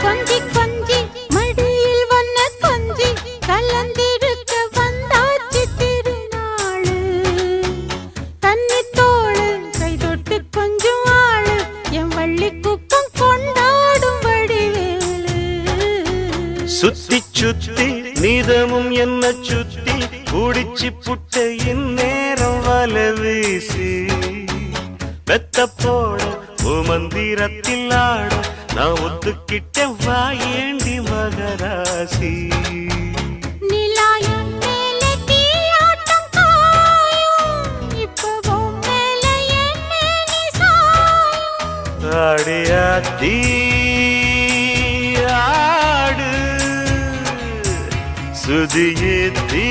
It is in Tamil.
கொஞ்சி கொஞ்சி மடியில் வண்ண கொஞ்சி கலந்திருக்க வந்தாச்சு திருநாளு. தண்ணி தோளு கை தொட்டு கொஞ்சம் ஆளு என் வள்ளி குப்பம் கொண்டாடும் வடிவேலு. சுத்தி சுத்தி நீதமும் என்ன சுத்தி குடிச்சு புட்ட இந்நேரம் வல வீசி வெத்த போட மந்திரத்தில் ஆட நான் ஒத்துக்கிட்ட வாயேண்டி மகராசி. ஆடியாத்தி ஆடு சுதியேத்தி